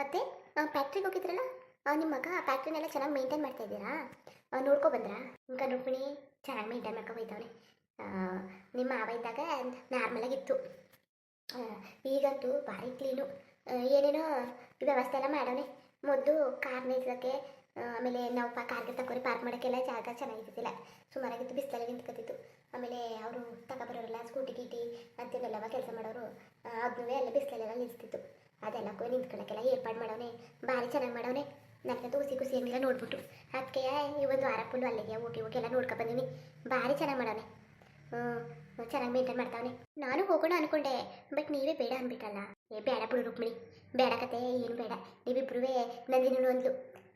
ಮತ್ತೆ ಫ್ಯಾಕ್ಟ್ರಿಗೆ ಹೋಗಿದ್ರಲ್ಲ, ನಿಮ್ಮ ಮಗ ಫ್ಯಾಕ್ಟ್ರಿನೆಲ್ಲ ಚೆನ್ನಾಗಿ ಮೇಂಟೈನ್ ಮಾಡ್ತಾ ಇದ್ದೀರಾ? ನೋಡ್ಕೊ ಬಂದ್ರಾ? ఇంకా ರುಕ್ಮಿಣಿ ಚೆನ್ನಾಗಿ ಮೇಂಟೈನ್ ಮಾಡ್ಕೊ ಹೋಯ್ತವನೆ. ನಿಮ್ಮ ಮಾವ ಇದ್ದಾಗ ನಾರ್ಮಲಾಗಿತ್ತು, ಈಗಂತೂ ಭಾರಿ ಕ್ಲೀನು. ಏನೇನೋ ವ್ಯವಸ್ಥೆ ಎಲ್ಲ ಮಾಡವನೆ. ಮೊದಲು ಕಾರ್ ನಿಲ್ಸೋಕ್ಕೆ, ಆಮೇಲೆ ನಾವು ಕಾರ್ಗೆ ತಗೋರಿ ಪಾರ್ಕ್ ಮಾಡೋಕ್ಕೆಲ್ಲ ಜಾಗ ಚೆನ್ನಾಗಿದ್ದಿಲ್ಲ, ಸುಮಾರಾಗಿತ್ತು, ಬಿಸಿಲಲ್ಲಿ ನಿಂತ್ಕೊತಿತ್ತು. ಆಮೇಲೆ ಅವರು ತಗೊಬರೋರೆಲ್ಲ ಸ್ಕೂಟಿ ಗೀಟಿ ಅಂತಿದ್ದೆಲ್ಲವ ಕೆಲಸ ಮಾಡೋರು, ಅದನ್ನೇ ಎಲ್ಲ ಬಿಸಿಲಲ್ಲೆಲ್ಲ ನಿಲ್ಲಿಸ್ತಿತ್ತು. ಅದೆಲ್ಲಕ್ಕೂ ನಿಂತ್ಕೊಳ್ಳೋಕ್ಕೆಲ್ಲ ಏರ್ಪಾಡು ಮಾಡವನೆ, ಭಾರಿ ಚೆನ್ನಾಗಿ ಮಾಡವನೆ. ನನಗಂತೂ ಖುಷಿ ಖುಷಿ ಹಂಗೆಲ್ಲ ನೋಡ್ಬಿಟ್ಟು ಅದಕ್ಕೆ ಈ ಒಂದು ವಾರ ಫುಲ್ಲು ಅಲ್ಲಿಗೆ ಹೋಗಿ ಹೋಗಿ ಎಲ್ಲ ನೋಡ್ಕೊ ಬಂದೀನಿ. ಭಾರಿ ಚೆನ್ನಾಗಿ ಮಾಡವನೆ, ಚೆನ್ನಾಗಿ ಮೇಂಟೈನ್ ಮಾಡ್ತಾವನೆ. ನಾನು ಹೋಗೋಣ ಅನ್ಕೊಂಡೆ, ಬಟ್ ನೀವೇ ಬೇಡ ಅಂದ್ಬಿಟ್ಟಲ್ಲ. ಬೇಡ ಬಿಡು ರುಕ್ಮಿಣಿ, ಬೇಡ ಕತೆ ಏನು ಬೇಡ. ನೀವಿಬ್ರೂ ನಂದಿನೂ ಅಂದ್ಲು,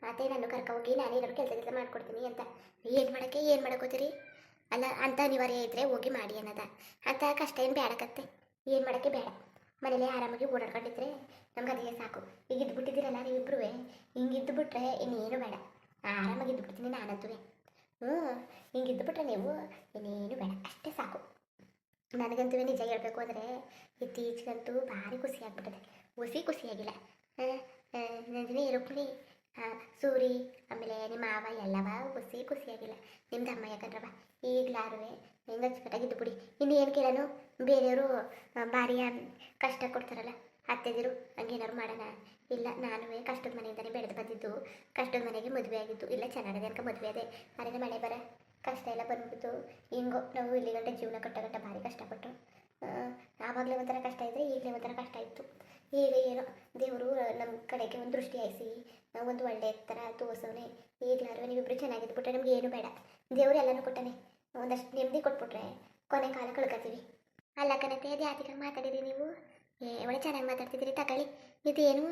ಅದೇ ನಾನು ಕರ್ಕ ಹೋಗಿ ನಾನೇನಾದ್ರು ಕೆಲಸ ಮಾಡ್ಕೊಡ್ತೀನಿ ಅಂತ. ಏನು ಮಾಡೋಕೋತೀರಿ? ಅಲ್ಲ, ಅಂತ ಅನಿವಾರ್ಯ ಇದ್ದರೆ ಹೋಗಿ ಮಾಡಿ ಅನ್ನೋದ, ಅಂತ ಕಷ್ಟ ಏನು ಬೇಡಕತ್ತೆ. ಏನು ಮಾಡೋಕ್ಕೆ ಬೇಡ, ಮನೇಲಿ ಆರಾಮಾಗಿ ಓಡಾಡ್ಕೊಂಡಿದ್ರೆ ನಮ್ಗೆ ಅದೇ ಸಾಕು. ಈಗ ಇದ್ಬಿಟ್ಟಿದ್ದೀರಲ್ಲ ನೀವಿಬ್ರು, ಹಿಂಗೆ ಇದ್ದುಬಿಟ್ರೆ ಇನ್ನೇನು ಬೇಡ, ಆರಾಮಾಗಿ ಇದ್ದುಬಿಡ್ತೀನಿ ನಾನಂತೂ. ಹಿಂಗೆ ಇದ್ದುಬಿಟ್ರೆ ನೀವು ಇನ್ನೇನು ಬೇಡ, ಅಷ್ಟೇ ಸಾಕು. ನನಗಂತೂ ನಿಜ ಹೇಳ್ಬೇಕು ಅಂದರೆ ಇತ್ತೀಚೆಗಂತೂ ಭಾರಿ ಖುಷಿ ಆಗ್ಬಿಟ್ಟಿದೆ. ಖುಷಿಯಾಗಿಲ್ಲ. ನಂದಿನಿ, ರುಕ್ಮಿಣಿ, ಸೂರಿ, ಆಮೇಲೆ ನಿಮ್ಮ ಮಾವ ಎಲ್ಲವ ಖುಷಿಯಾಗಿಲ್ಲ. ನಿಮ್ದು ಅಮ್ಮ ಯಾಕಂದ್ರವ ಈಗಲಾರುವೆ ಹೆಂಗೆ ಅಚ್ಚುಕಟ್ಟಾಗಿದ್ದು ಬಿಡಿ. ಇನ್ನು ಏನು ಕೇಳೋನು, ಬೇರೆಯವರು ಭಾರಿ ಕಷ್ಟ ಕೊಡ್ತಾರಲ್ಲ ಅತ್ತೆದಿರು, ಹಂಗೇನಾದ್ರು ಮಾಡೋಣ? ಇಲ್ಲ, ನಾನು ಕಷ್ಟದ ಮನೆಯಿಂದಲೇ ಬೆಳೆದು ಬಂದಿದ್ದು, ಕಷ್ಟದ ಮನೆಗೆ ಮದುವೆ ಆಗಿದ್ದು. ಇಲ್ಲ, ಚೆನ್ನಾಗಿದೆ ಅನ್ಕ ಮದುವೆ ಅದೇ, ಮನೆಯಿಂದ ಮಳೆ ಬರ ಕಷ್ಟ ಎಲ್ಲ ಬಂದ್ಬಿಟ್ಟು ಹಿಂಗೋ ನಾವು ಇಲ್ಲಿ ಗಂಟೆ ಜೀವನ ಕಟ್ಟಗಂಟ ಭಾರಿ ಕಷ್ಟಪಟ್ಟು. ಆವಾಗಲೇ ಒಂಥರ ಕಷ್ಟ ಇದ್ದರೆ ಈಗಲೇ ಒಂಥರ ಕಷ್ಟ ಇತ್ತು. ಈಗ ಏನೋ ದೇವರು ನಮ್ಮ ಕಡೆಗೆ ಒಂದು ದೃಷ್ಟಿ ಹಾಯಿಸಿ ಒಂದು ಒಳ್ಳೆ ಥರ ತೋರಿಸೋನೆ. ಈಗಲಾರು ನೀವಿಬ್ಬರು ಚೆನ್ನಾಗಿದ್ಬಿಟ್ರೆ ನಮ್ಗೆ ಏನು ಬೇಡ. ದೇವರು ಎಲ್ಲನೂ ಕೊಟ್ಟಾನೆ, ಒಂದಷ್ಟು ನೆಮ್ಮದಿ ಕೊಟ್ಬಿಟ್ರೆ ಕೊನೆ ಕಾಲ ಕಳ್ಕೊತೀವಿ. ಅಲ್ಲ ಕಣತೆ, ಅದು ಯಾತಿಗೆ ಮಾತಾಡಿರಿ ನೀವು? ಒಳ್ಳೆ ಚೆನ್ನಾಗಿ ಮಾತಾಡ್ತಿದ್ದೀರಿ, ತಗೊಳ್ಳಿ. ಇದೇನು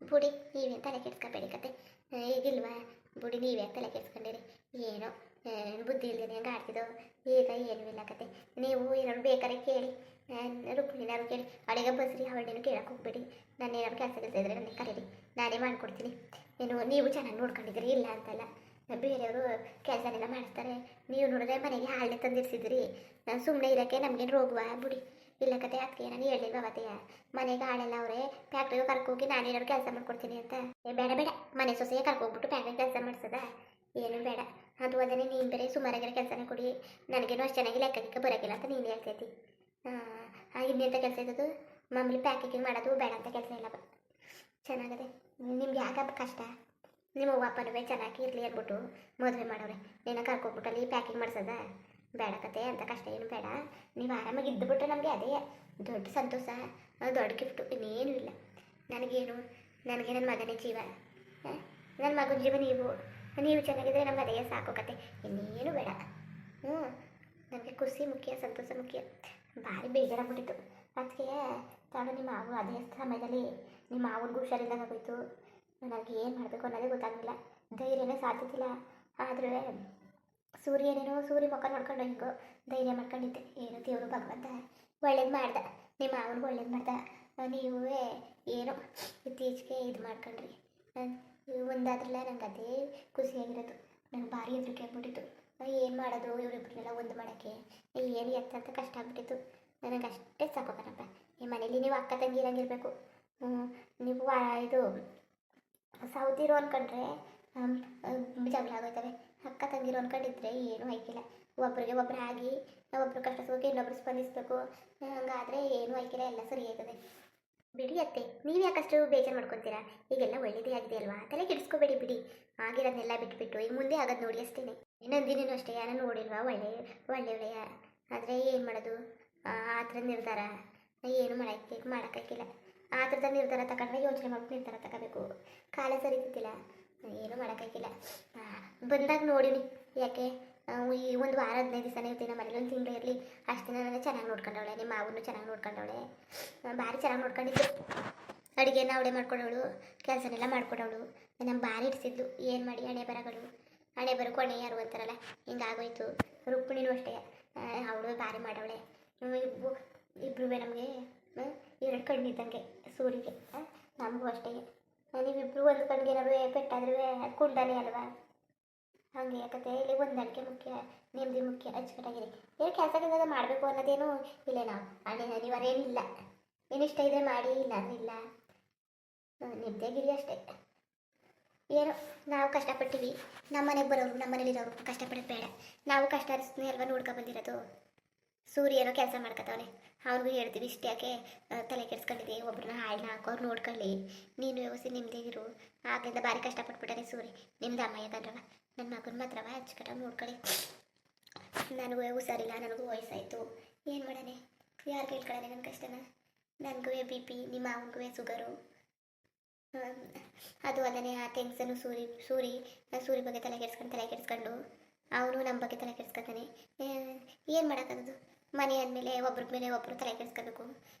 ಬುಡಿ, ನೀವೇನು ತಲೆ ಕೆಡ್ಸ್ಕೊಬೇಡಿ ಕತೆ. ಈಗಿಲ್ವಾ ಬುಡಿ, ನೀವೇ ತಲೆ ಕೆಡ್ಸ್ಕೊಂಡಿರಿ. ಏನೋ ಬುದ್ಧಿ ಇಲ್ಲದೆ ಹೆಂಗೆ ಆಡ್ತಿದ್ದೋ, ಈಗ ಏನೂ ಇಲ್ಲ ಕತೆ. ನೀವು ಏನಾದ್ರು ಬೇಕಾರೆ ಕೇಳಿ, ರುಕ್ಮಿಣಿನಾರು ಕೇಳಿ, ಅವಳಿಗೆ ಬಸ್ರಿ, ಅವಳೇನು ಕೇಳಕ್ಕೆ ಹೋಗ್ಬೇಡಿ. ನಾನು ಏನಾದ್ರು ಕೆಲಸ ಇದ್ದರೆ ನನಗೆ ಕರೀರಿ, ನಾನೇ ಮಾಡಿಕೊಡ್ತೀನಿ. ನೀವು ಚೆನ್ನಾಗಿ ನೋಡ್ಕೊಂಡಿದ್ದೀರಿ, ಇಲ್ಲ ಅಂತಲ್ಲ. ಬೇರೆಯವರು ಕೆಲಸನೆಲ್ಲ ಮಾಡಿಸ್ತಾರೆ, ನೀವು ನೋಡಿದ್ರೆ ಮನೆಗೆ ಹಾಳೇ ತಂದಿರಿಸಿದ್ರಿ. ಸುಮ್ಮನೆ ಇರೋಕ್ಕೆ ನಮಗೇನು ರೋಗವ ಬುಡಿ? ಇಲ್ಲ ಕತೆ, ಅದಕ್ಕೆ ನಾನು ಹೇಳಿಲ್ವ ಅವತ್ತೆಯ, ಮನೆಗೆ ಹಾಳೆಲ್ಲ ಅವರೇ ಫ್ಯಾಕ್ಟ್ರಿಗೆ ಕರ್ಕೋಗಿ ನಾನೇನಾದ್ರು ಕೆಲಸ ಮಾಡ್ಕೊಡ್ತೀನಿ ಅಂತ. ಬೇಡ ಬೇಡ, ಮನೆ ಸೊಸೆಯೇ ಕರ್ಕೋಗ್ಬಿಟ್ಟು ಫ್ಯಾಕ್ಟ್ರಿಗೆ ಕೆಲಸ ಮಾಡಿಸೋದ? ಏನು ಬೇಡ. ಅದು ಅದೇ, ನೀನು ಬೇರೆ ಸುಮಾರಾಗಿರೋ ಕೆಲಸನೇ ಕೊಡಿ, ನನಗೇನು ಅಷ್ಟು ಚೆನ್ನಾಗಿ ಲೆಕ್ಕಕ್ಕೆ ಬರೋಕ್ಕಿಲ್ಲ ಅಂತ ನೀನು ಹೇಳ್ತೈತಿ. ಇನ್ನೆಂಥ ಕೆಲಸ ಇದ್ದದು? ಮಾಮೂಲಿ ಪ್ಯಾಕಿಂಗ್ ಮಾಡೋದು ಬೇಡ ಅಂತ ಕೆಲಸ ಇಲ್ಲ. ಚೆನ್ನಾಗದೆ, ನಿಮ್ಗೆ ಯಾಕೆ ಕಷ್ಟ? ನಿಮ್ಮ ಅಪ್ಪನೂ ಚೆನ್ನಾಗಿ ಇರಲಿ ಅಂದ್ಬಿಟ್ಟು ಮದುವೆ ಮಾಡೋರೆ, ನೀನು ಕರ್ಕೊಬಿಟ್ಟು ಅಲ್ಲಿ ಪ್ಯಾಕಿಂಗ್ ಮಾಡಿಸೋದ? ಬೇಡ ಕತೆ, ಅಂತ ಕಷ್ಟ ಏನು ಬೇಡ. ನೀವು ಆರಾಮಾಗಿ ಇದ್ದುಬಿಟ್ರೆ ನಮಗೆ ಅದೇ ದೊಡ್ಡ ಸಂತೋಷ, ದೊಡ್ಡ ಗಿಫ್ಟು, ಇನ್ನೇನು ಇಲ್ಲ. ನನಗೇನು, ನನಗೆ ನನ್ನ ಮಗನೇ ಜೀವ, ನನ್ನ ಮಗನ ಜೀವ ನೀವು ಚೆನ್ನಾಗಿದ್ದರೆ ನಮ್ಗೆ ಅದೇ ಸಾಕು ಕತೆ, ಇನ್ನೇನು ಬೇಡ. ನನಗೆ ಖುಷಿ ಮುಖ್ಯ, ಸಂತೋಷ ಮುಖ್ಯ. ಭಾರಿ ಬೇಜಾರಾಗ್ಬಿಟ್ಟಿತ್ತು. ಅದಕ್ಕೆ ತಾನು ನಿಮ್ಮ ಮಾವು ಅದೇ ಸಮಯದಲ್ಲಿ ನಿಮ್ಮ ಮಾವನಿಗೂ ಹುಷಾರಿಲ್ದಂಗೆ ಆಗೋಯ್ತು. ನನಗೆ ಏನು ಮಾಡಬೇಕು ಅನ್ನೋದೇ ಗೊತ್ತಾಗಲಿಲ್ಲ, ಧೈರ್ಯನೇ ಸಾಧ್ಯತಿಲ್ಲ. ಆದರೆ ಸೂರ್ಯ ಮುಖ ನೋಡ್ಕೊಂಡು ಹಿಂಗೋ ಧೈರ್ಯ ಮಾಡ್ಕೊಂಡಿದ್ದೆ. ಏನು ದೇವರು ಭಗವಂತ ಒಳ್ಳೇದು ಮಾಡ್ದ, ನಿಮ್ಮ ಮಾವನಿಗೂ ಒಳ್ಳೇದು ಮಾಡ್ದ. ನೀವೇ ಏನೋ ಇತ್ತೀಚೆಗೆ ಇದು ಮಾಡ್ಕೊಂಡ್ರಿ, ಒಂದಾದ್ರಲ್ಲ ನಂಗೆ ಅದೇ ಖುಷಿಯಾಗಿರೋದು. ನಂಗೆ ಭಾರಿ ಹೆದರಿಕೆ ಆಗ್ಬಿಟ್ಟಿತ್ತು, ಏನು ಮಾಡೋದು ಇವರಿಬ್ಬರನ್ನೆಲ್ಲ ಒಂದು ಮಾಡೋಕ್ಕೆ, ಏನು ಎತ್ತಂತ ಕಷ್ಟ ಆಗ್ಬಿಟ್ಟಿತ್ತು. ನನಗೆ ಅಷ್ಟೇ ಸಾಕೋಕನಪ್ಪ. ಈ ಮನೇಲಿ ನೀವು ಅಕ್ಕ ತಂಗಿ ಇರಂಗಿರಬೇಕು. ನೀವು ಇದು ಸೌದಿರೋ ಅಂದ್ಕೊಂಡ್ರೆ ಜಗಳ ಆಗೋಯ್ತವೆ. ಅಕ್ಕ ತಂಗಿರೋ ಅಂದ್ಕೊಂಡಿದ್ರೆ ಏನೂ ಆಯ್ಕಿಲ್ಲ. ಒಬ್ಬರಿಗೆ ಒಬ್ಬರು ಆಗಿ ಒಬ್ಬರು ಕಷ್ಟ ಸುಖಕ್ಕೆ ಇನ್ನೊಬ್ರು ಸ್ಪಂದಿಸಬೇಕು, ಹಂಗಾದರೆ ಏನೂ ಆಯ್ಕಿಲ್ಲ, ಎಲ್ಲ ಸರಿ ಆಯ್ತದೆ. ಬಿಡಿ ಅತ್ತೆ, ನೀವು ಯಾಕಷ್ಟು ಬೇಜಾರು ಮಾಡ್ಕೊತೀರಾ? ಈಗೆಲ್ಲ ಒಳ್ಳೇದೇ ಆಗಿದೆ ಅಲ್ವಾ, ತಲೆ ಕೆಡಿಸ್ಕೋಬೇಡಿ ಬಿಡಿ. ಆಗಿರೋದನ್ನೆಲ್ಲ ಬಿಟ್ಬಿಟ್ಟು ಈಗ ಮುಂದೆ ಆಗೋದು ನೋಡಿ ಅಷ್ಟೇ. ನಂದಿನೂ ಅಷ್ಟೇ, ನಾನು ನೋಡಿಲ್ವಾ ಒಳ್ಳೆಯ. ಆದರೆ ಏನು ಮಾಡೋದು, ಆ ಥರ ನಿರ್ಧಾರ ಏನು ಮಾಡೋಕ್ಕಾಗಿಲ್ಲ. ಆ ಥರದ ನಿರ್ಧಾರ ತಗೊಂಡ್ರೆ ಯೋಚನೆ ಮಾಡ್ಬಿಟ್ಟು ನಿರ್ಧಾರ ತಗೋಬೇಕು. ಕಾಲ ಸರಿತಿಲ್ಲ, ಏನೂ ಮಾಡೋಕ್ಕಾಗಿಲ್ಲ. ಬಂದಾಗ ನೋಡಿನಿ, ಯಾಕೆ ಈ ಒಂದು ವಾರ 15 ದಿವಸನೇ ಇರ್ತೀನಿ ನಮ್ಮ ಮನೇಲಿ, ಒಂದು ತಿಂಗಳು ಇರಲಿ ಅಷ್ಟು ದಿನ ನಾನು ಚೆನ್ನಾಗಿ ನೋಡ್ಕೊಂಡವಳೆ. ನಿಮ್ಮ ಮಾವನ್ನು ಚೆನ್ನಾಗಿ ನೋಡ್ಕೊಂಡವಳೆ, ಭಾರಿ ಚೆನ್ನಾಗಿ ನೋಡ್ಕೊಂಡಿದ್ದು. ಅಡುಗೆನ ಅವಳೇ ಮಾಡ್ಕೊಡೋಳು, ಕೆಲಸನೆಲ್ಲ ಮಾಡ್ಕೊಡೋಳು, ನಮ್ಗೆ ಭಾರಿ ಇಡಿಸಿದ್ಲು. ಏನು ಮಾಡಿ ಹಣೆ ಬರೋ ಕೊನೆ ಯಾರು ಅಂತಾರಲ್ಲ, ಹಿಂಗಾಗೋಯ್ತು. ರುಕ್ಮಿಣಿನೂ ಅಷ್ಟೇ, ಅವಳು ಭಾರಿ ಮಾಡವಳೆ. ಇಬ್ಬರು ನಮಗೆ 2 ಕಣ್ಣಿದ್ದಂಗೆ ಸೂರಿಗೆ, ನಮಗೂ ಅಷ್ಟೇ. ನೀವಿಬ್ಬರು ಒಂದು ಕಣ್ಣಿಗೆ ಏನಾದ್ರು ಪೆಟ್ಟಾದ್ರೂ ಕುಂಡನೇ ಅಲ್ವಾ, ಹಾಗೆ ಯಾಕತ್ತೆ. ಇಲ್ಲಿ ಹೊಂದಾಣಿಕೆ ಮುಖ್ಯ, ನೆಮ್ಮದಿ ಮುಖ್ಯ, ಅಚ್ಚುಕಟ್ಟಾಗಿರಿ. ಏನು ಕೆಲಸ ಮಾಡಬೇಕು ಅನ್ನೋದೇನು ಇಲ್ಲ. ನಾವು ಅನಿವಾರ್ಯ ಏನಿಲ್ಲ, ಏನಿಷ್ಟ ಇದೆ ಮಾಡಿ, ಇಲ್ಲ ಅಂದ್ರೆ ಇಲ್ಲ. ನಿದ್ದೆಗಿರಿ ಅಷ್ಟೇ. ಏನೋ ನಾವು ಕಷ್ಟಪಟ್ಟಿವಿ, ನಮ್ಮ ಮನೆಗೆ ಬರೋರು ನಮ್ಮ ಮನೇಲಿರೋರು ಕಷ್ಟಪಡೋದು ಬೇಡ. ನಾವು ಕಷ್ಟ ಅನಿಸ್ತೀನಿ ಅಲ್ವಾ ನೋಡ್ಕೊ ಬಂದಿರೋದು. ಸೂರ್ಯ ಏನೋ ಕೆಲಸ ಮಾಡ್ಕೊತಾವನೆ, ಅವ್ನಿಗೂ ಹೇಳ್ತೀವಿ ಇಷ್ಟು ಯಾಕೆ ತಲೆ ಕೆಡ್ಸ್ಕೊಂಡಿದೆ, ಒಬ್ರನ್ನ ಹಾಳನ್ನ ಹಾಕೋರು ನೋಡ್ಕೊಳ್ಳಿ, ನೀನು ವ್ಯವಸ್ಥೆ ನಿಮ್ಮದೇ ಇರು. ಆಗ್ಲಿಂದ ಭಾರಿ ಕಷ್ಟಪಟ್ಬಿಟ್ಟಾರೆ ಸೂರ್ಯ. ನಿಮ್ದು ಅಮ್ಮ ಯಾಕಂದ್ರವ ನನ್ನ ಮಗನ ಮಾತ್ರವ ಹಚ್ಕಟ್ಟಾಗ ನೋಡ್ಕೊಳ್ಳಿ. ನನಗೂ ಹುಷಾರಿಲ್ಲ, ನನಗೂ ವಯಸ್ಸಾಯಿತು, ಏನು ಮಾಡಾನೆ, ಯಾರು ಕೇಳ್ಕೊಳ್ಳಾನೆ ನನ್ನ ಕಷ್ಟನ. ನನಗೂ BP, ನಿಮ್ಮ ಅವನಿಗೂ ಶುಗರು. ಅದು ಅಲ್ಲದೆ ಆ ಟೆನ್ಷನು ಸೂರಿ ಬಗ್ಗೆ ತಲೆ ಕೆಡಿಸ್ಕೊಂಡು ಅವನು ನಮ್ಮ ಬಗ್ಗೆ ತಲೆ ಕೆಡಿಸ್ಕೊತಾನೆ. ಏನು ಮಾಡೋಕ್ಕದು, ಮನೆ ಅಂದಮೇಲೆ ಒಬ್ರ ಮೇಲೆ ಒಬ್ಬರು ತಲೆ ಕೆಡಿಸ್ಕೋಬೇಕು.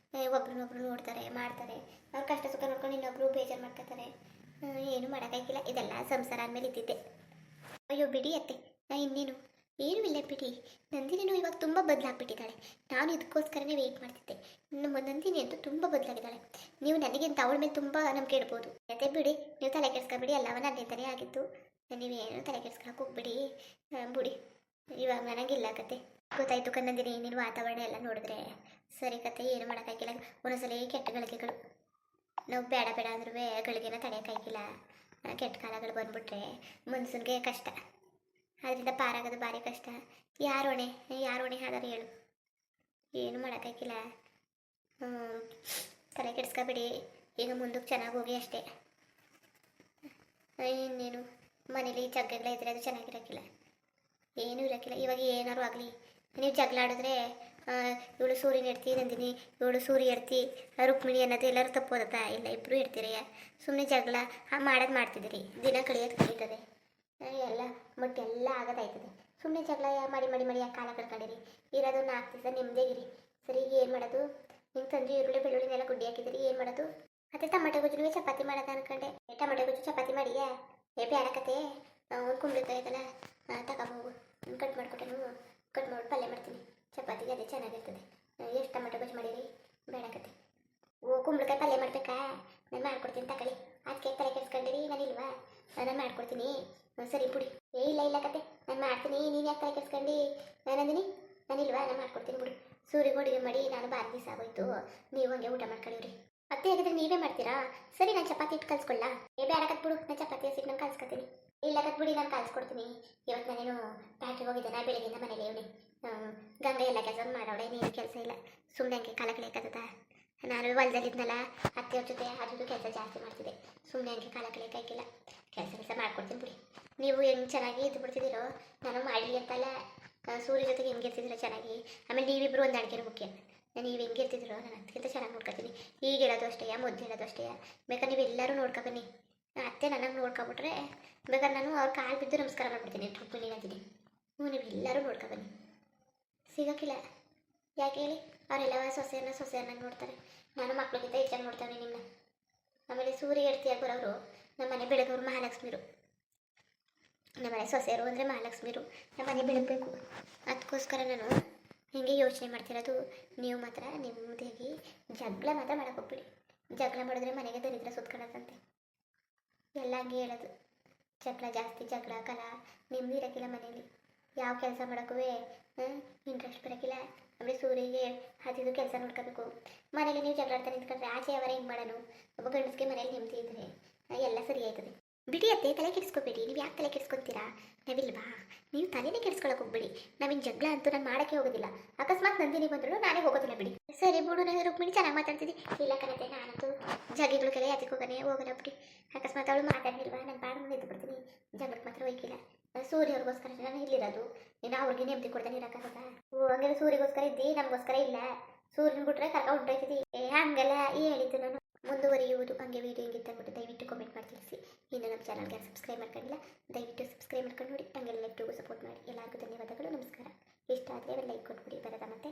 ಒಬ್ರನ್ನೊಬ್ರು ನೋಡ್ತಾರೆ ಮಾಡ್ತಾರೆ, ಅವ್ರ ಕಷ್ಟ ಸುಖ ನೋಡ್ಕೊಂಡು ಇನ್ನೊಬ್ರು ಬೇಜಾರು ಮಾಡ್ಕೊತಾರೆ. ಏನು ಮಾಡೋಕ್ಕಾಗಿಲ್ಲ, ಇದೆಲ್ಲ ಸಂಸಾರ ಅಂದಮೇಲೆ ಇದ್ದಿದ್ದೆ. ಅಯ್ಯೋ ಬಿಡಿ ಅತ್ತೆ, ಇನ್ನೇನು ಏನೂ ಇಲ್ಲ ಬಿಡಿ. ನಂದಿನಿನೂ ಇವಾಗ ತುಂಬ ಬದಲಾಗ್ಬಿಟ್ಟಿದ್ದಾಳೆ. ನಾನು ಇದಕ್ಕೋಸ್ಕರನೇ ವೆಯ್ಟ್ ಮಾಡ್ತಿದ್ದೆ. ನಮ್ಮ ನಂದಿನಿ ಅಂತೂ ತುಂಬ ಬದಲಾಗಿದ್ದಾಳೆ. ನೀವು ನನಗಿಂತ ಅವಳ ಮೇಲೆ ತುಂಬ ನಂಬಿಕೆ ಇಡ್ಬೋದು. ಅದೇ ಬಿಡಿ, ನೀವು ತಲೆ ಕೆಡಿಸ್ಕೊಬಿಡಿ, ಎಲ್ಲವ ನನ್ನಿಂದಲೇ ಆಗಿತ್ತು. ನೀವೇನು ತಲೆ ಕೆಡಿಸ್ಕೊಳಕ್ಕೆ ಹೋಗ್ಬಿಡಿ ಬಿಡಿ. ಇವಾಗ ನನಗಿಲ್ಲ ಕತೆ ಗೊತ್ತಾಯ್ತು ಕನ್ನಂದಿನಿ. ನೀನು ವಾತಾವರಣ ಎಲ್ಲ ನೋಡಿದ್ರೆ ಸರಿ ಕತೆ, ಏನು ಮಾಡೋಕ್ಕಾಗಿಲ್ಲ. ಒಂದೊಂದ್ಸಲ ಕೆಟ್ಟ ಗಳಿಗೆಗಳು ನಾವು ಬೇಡ ಬೇಡ ಅಂದ್ರೂ ಗಳಿಗೆನ ತಡೆಯೋಕ್ಕಾಗಿಲ್ಲ. ಕೆಟ್ಟ ಕಾಲಗಳು ಬಂದ್ಬಿಟ್ರೆ ಮನ್ಸನ್ಗೆ ಕಷ್ಟ, ಅದರಿಂದ ಪಾರಾಗೋದು ಭಾರಿ ಕಷ್ಟ. ಯಾರು ಹೊಣೆ ಆದರೂ ಹೇಳು, ಏನು ಮಾಡೋಕ್ಕಾಗಿಲ್ಲ. ತಲೆ ಕೆಡಿಸ್ಕೊಬೇಡಿ, ಈಗ ಮುಂದಕ್ಕೆ ಚೆನ್ನಾಗಿ ಹೋಗಿ ಅಷ್ಟೇ. ಇನ್ನೇನು ಮನೇಲಿ ಜಗ್ಗಗಳ ಇದ್ರೆ ಅದು ಚೆನ್ನಾಗಿರೋಕ್ಕಿಲ್ಲ, ಏನೂ ಇರೋಕ್ಕಿಲ್ಲ. ಇವಾಗ ಏನಾರು ಆಗಲಿ, ನೀವು ಜಗಳ ಆಡಿದ್ರೆ ಇವಳು ಸೂರ್ಯನ ಇಡ್ತಿ ನಂದಿನಿ, ಇವಳು ಸೂರ್ಯ ಇಡ್ತಿ ರುಕ್ಮಿಣಿ ಅನ್ನೋದು ಎಲ್ಲರೂ ತಪ್ಪೋದತ್ತಾ? ಇಲ್ಲ, ಇಬ್ಬರು ಇಡ್ತೀರಿ. ಸುಮ್ಮನೆ ಜಗಳ ಮಾಡೋದು ಮಾಡ್ತಿದ್ದೀರಿ, ದಿನ ಕಳಿಯೋದು ಕಳೀತದೆ, ಎಲ್ಲ ಮುಟ್ಟೆಲ್ಲ ಆಗೋದಾಯ್ತದೆ. ಸುಮ್ಮನೆ ಜಗಳ ಮಾಡಿ ಮಾಡಿ ಮಾಡಿ ಯಾಕೆ ಕಾಲ ಕಳ್ಕೊಂಡಿರಿ? ಇರೋದು 4 ದಿವಸ ನಿಮ್ಮದೇಗಿರಿ. ಸರಿ, ಏನು ಮಾಡೋದು? ಹಿಂಗೆ ತಂದು ಈರುಳ್ಳಿ ಬೆಳ್ಳುಳ್ಳಿನೆಲ್ಲ ಗುಡ್ಡಿ ಹಾಕಿದಿರಿ, ಏನು ಮಾಡೋದು? ಅದೇ ಟೊಮೆಟೊ ಗೊಜ್ಜು ಚಪಾತಿ ಮಾಡೋದು ಅನ್ಕೊಂಡೆ. ಟೊಮೆಟೊ ಗೊಜ್ಜು ಚಪಾತಿ ಮಾಡಿಯಾ? ಬೇಡಕತ್ತೆ, ಒಂದು ಕುಂಬಳಕಾಯಿ ಇದಲ್ಲ ತಗೋಬೋಗು, ಕಟ್ ಮಾಡಿಕೊಟ್ಟನು, ಕಟ್ ಮಾಡಿ ಪಲ್ಯ ಮಾಡ್ತೀನಿ ಚಪಾತಿಗೆ, ಅದೇ ಚೆನ್ನಾಗಿರ್ತದೆ. ಎಷ್ಟು ಟೊಮೆಟೊ ಗೊಜ್ಜು ಮಾಡಿರಿ? ಬೇಡಕತ್ತೆ. ಕುಂಬಳಕಾಯಿ ಪಲ್ಯ ಮಾಡಬೇಕಾ? ನಾನು ಮಾಡ್ಕೊಡ್ತೀನಿ ತಗೊಳ್ಳಿ. ಅದಕ್ಕೆ ತಲೆ ಕೆಡ್ಸ್ಕೊಂಡಿರಿ, ನಾನಿಲ್ವಾ? ನಾನು ಮಾಡ್ಕೊಡ್ತೀನಿ. ಸರಿ ಬಿಡಿ. ಇಲ್ಲ ಕತೆ, ನಾನು ಮಾಡ್ತೀನಿ, ನೀನು ಯಾಕೆ ತಲೆ ಕೆಡ್ಸ್ಕೊಂಡು ನಂದಿನಿ? ನಾನಿಲ್ವಾ? ನಾನು ಮಾಡ್ಕೊಡ್ತೀನಿ ಬಿಡಿ. ಸೂರ್ಯಗೆ ಅಡುಗೆ ಮಾಡಿ ನಾನು ಭಾರಿ ದಿವಸ ಆಗೋಯ್ತು, ನೀವು ಹಂಗೆ ಊಟ ಮಾಡ್ಕೊಳ್ಳಿವ್ರಿ. ಅತ್ತೆ ಹಾಗಾದ್ರೆ ನೀವೇ ಮಾಡ್ತೀರಾ? ಸರಿ, ನಾನು ಚಪಾತಿ ಇಟ್ಟು ಕಲ್ಸ್ಕೊಳ್ಳ? ಬೇಡಕತ್ ಬಿಡು, ನಾನು ಚಪಾತಿ ಹಸಿಟ್ಟು ನಾನು ಕಲ್ಸ್ಕೊತೀನಿ. ಇಲ್ಲ ಬಿಡಿ, ನಾನು ಕಲ್ಸ್ಕೊಡ್ತೀನಿ. ಇವತ್ತು ನಾನೇನು ಫ್ಯಾಕ್ಟ್ರಿಗೆ ಹೋಗಿದ್ದೇನೆ, ಬೆಳಗ್ಗೆಯಿಂದ ಮನೇಲಿ ಇವನಿ ಗಂಗಾ ಎಲ್ಲ ಕೆಲಸ ಮಾಡೋಳೆ, ನೀನು ಕೆಲಸ ಇಲ್ಲ, ಸುಮ್ಮನೆ ಹಂಗೆ ಕಾಲ ಕಳಿಯಕ್ಕದ. ನಾನು ಹೊಲದಲ್ಲಿದ್ನಲ್ಲ ಅತ್ತೆಯವ್ರ ಜೊತೆ ಅದು ಕೆಲಸ ಜಾಸ್ತಿ ಮಾಡ್ತಿದ್ದೆ, ಸುಮ್ಮನೆ ಹಂಗೆ ಕಾಲ ಕಳಿಯೋಕ್ಕಾಗಿಲ್ಲ. ಕೆಲಸ ಮಾಡ್ಕೊಡ್ತೀನಿ ಬಿಡಿ. ನೀವು ಹೆಂಗೆ ಚೆನ್ನಾಗಿ ಇದ್ದು ಬಿಡ್ತಿದ್ದೀರೋ, ನಾನು ಮಾಡಲಿ ಅಂತಲ್ಲ, ಸೂರ್ಯ ಜೊತೆಗೆ ಹೆಂಗೆ ಇರ್ತಿದ್ದೀರೋ ಚೆನ್ನಾಗಿ. ಆಮೇಲೆ ನೀವಿಬ್ಬರು ಒಂದು ಅಡುಗೆನೂ ಮುಖ್ಯ. ನೀವು ಹೆಂಗೆ ಇರ್ತಿದ್ದೀರೋ ನಾನು ಅದಕ್ಕಿಂತ ಚೆನ್ನಾಗಿ ನೋಡ್ಕೊತೀನಿ. ಈಗ ಹೇಳೋದು ಅಷ್ಟೇ, ಮೊದಲು ಹೇಳೋದು ಅಷ್ಟೇ. ಬೇಕಾದ್ರೆ ನೀವೆಲ್ಲರೂ ನೋಡ್ಕೊಬನ್ನಿ. ಅತ್ತೆ ನನಗೆ ನೋಡ್ಕೊಬಿಟ್ರೆ ಬೇಕಾದ್ರೆ ನಾನು ಅವ್ರ ಕಾಲು ಬಿದ್ದು ನಮಸ್ಕಾರ ಮಾಡ್ಬಿಡ್ತೀನಿ, ರುಕ್ಮಿಣಿ ಅಂತೀನಿ. ನೀವು ಎಲ್ಲರೂ ನೋಡ್ಕೊಬನ್ನಿ. ಸಿಗೋಕ್ಕಿಲ್ಲ, ಯಾಕೆ ಹೇಳಿ? ಅವರೆಲ್ಲ ಸೊಸೆಯನ್ನ ನೋಡ್ತಾರೆ. ನಾನು ಮಕ್ಳಿಗಿಂತ ಹೆಚ್ಚಾಗಿ ನೋಡ್ತಾವೆ ನಿಮ್ಮನ್ನ. ಆಮೇಲೆ ಸೂರ್ಯ ಹೇಳ್ತಿಯಾಗಿ ಬರೋರು ನಮ್ಮ ಮನೆ ಬೆಳಗೋರು ಮಹಾಲಕ್ಷ್ಮಿರು, ನಮ್ಮನೆ ಸೊಸೆಯರು ಅಂದರೆ ಮಹಾಲಕ್ಷ್ಮಿರು. ನಮ್ಮನೆ ಬೆಳಗಬೇಕು, ಅದಕ್ಕೋಸ್ಕರ ನಾನು ಹಿಂಗೆ ಯೋಚನೆ ಮಾಡ್ತಿರೋದು. ನೀವು ಮಾತ್ರ ನೆಮ್ಮದಿಯಾಗಿ ಜಗಳ ಮಾತ್ರ ಮಾಡೋಕೆ ಹೋಗ್ಬಿಡಿ. ಜಗಳ ಮಾಡಿದ್ರೆ ಮನೆಗೆ ದರಿದ್ರ ಸುತ್ಕೊಳ್ಳೋದಂತೆ, ಎಲ್ಲ ಹಂಗೆ ಹೇಳೋದು. ಜಗಳ ಜಾಸ್ತಿ, ಜಗಳ ಕಲ, ನೆಮ್ಮದಿ ಇರೋಕ್ಕಿಲ್ಲ ಮನೇಲಿ. ಯಾವ ಕೆಲಸ ಮಾಡೋಕ್ಕೂ ಇಂಟ್ರೆಸ್ಟ್ ಬರೋಕ್ಕಿಲ್ಲ. ಆಮೇಲೆ ಸೂರ್ಯಗೆ ಹತ್ತಿದ್ದು ಕೆಲಸ ನೋಡ್ಕೋಬೇಕು. ಮನೇಲಿ ನೀವು ಜಗಳ ಆಡ್ತಾ ನಿಂತ್ಕೊಂಡ್ರೆ ಆಚೆ ಅವರ ಹೆಂಗೆ ಮಾಡೋಣ? ಒಬ್ಬ ಗಂಡಸ್ಗೆ ಮನೇಲಿ ನೆಮ್ಮದಿ ಇದ್ದರೆ ಎಲ್ಲ ಸರಿ ಆಯ್ತದೆ. ಬಿಡಿ ಅತ್ತೆ, ತಲೆ ಕೆಡಿಸ್ಕೋಬೇಡಿ. ನೀವು ಯಾಕೆ ತಲೆ ಕೆಡಿಸ್ಕೊತೀರಾ? ನಾವಿಲ್ವಾ? ನೀವು ತಲೆನೇ ಕೆಡಿಸ್ಕೊಳಕ್ಕೆ ಹೋಗ್ಬೇಡಿ. ನಾವಿನ್ ಜಗಳ ಅಂತೂ ನಾನು ಮಾಡೋಕ್ಕೆ ಹೋಗೋದಿಲ್ಲ. ಅಕಸ್ಮಾತ್ ನಂದಿನಿ ಬಂದರೂ ನಾನೇ ಹೋಗೋದಿಲ್ಲ ಬಿಡಿ. ಸರಿ ಬಿಡು, ನಾನು ರುಕ್ಮಿಣಿ ಚೆನ್ನಾಗಿ ಮಾತಾಡ್ತಿದ್ದಿ. ಇಲ್ಲ ಕಣತೆ, ನಾನಂತೂ ಜಗಿಗಳು ಕೆಲ ಯಾತಕ್ಕೆ ಹೋಗೋಣ ಬಿಡಿ. ಅಕಸ್ಮಾತ್ ಅವಳು ಮಾತಾಡಲಿಲ್ವಾ, ನಾನು ಬಾಡ ಎದ್ದು ಬಿಡ್ತೀನಿ. ಜಗಳಕ್ಕೆ ಮಾತ್ರ ಹೋಯ್ಕಿಲ್ಲ. ಸೂರ್ಯವ್ರಿಗೋಸ್ಕರ ನಾನು ಇಲ್ಲಿರೋದು, ನೀನು ಅವ್ರಿಗೆ ನೆಮ್ಮದಿ ಕೊಡ್ತಾನೆ ಇರೋಕ್ಕಾಗಲ್ಲ. ಹಂಗೆಲ್ಲ ಸೂರ್ಯಗೋಸ್ಕರ ಇದ್ದಿ, ನಮಗೋಸ್ಕರ ಇಲ್ಲ. ಸೂರ್ಯನ ಬಿಟ್ರೆ ಕರ್ಕ ಹೊಂಟೋಯ್ತಿದ್ದಿ. ಹಂಗೆಲ್ಲ ಹೇಳಿದ್ದು ನಾನು. ಮುಂದುವರಿಯುವುದು ಹಂಗೆ ವೀಡಿಯೋ ಹಿಂಗಿತ್ತು ಅಂದ್ಬಿಟ್ಟು ದಯವಿಟ್ಟು ಕಾಮೆಂಟ್ ಮಾಡಿ ತಿಳಿಸಿ. ಇನ್ನು ನಮ್ಮ ಚಾನಲ್ಗೆ ಸಬ್ಸ್ಕ್ರೈಬ್ ಮಾಡ್ಕೊಂಡಿಲ್ಲ, ದಯವಿಟ್ಟು ಸಬ್ಸ್ಕ್ರೈಬ್ ಮಾಡ್ಕೊಂಡು ನೋಡಿ. ಹಂಗೆಲ್ಲ ಲೈಕ್ಗೂ ಸಪೋರ್ಟ್ ಮಾಡಿ. ಎಲ್ಲರಿಗೂ ಧನ್ಯವಾದಗಳು, ನಮಸ್ಕಾರ. ಇಷ್ಟ ಆದರೆ ಲೈಕ್ ಕೊಟ್ಬಿಡಿ. ಬರೋದಾ ಮತ್ತೆ.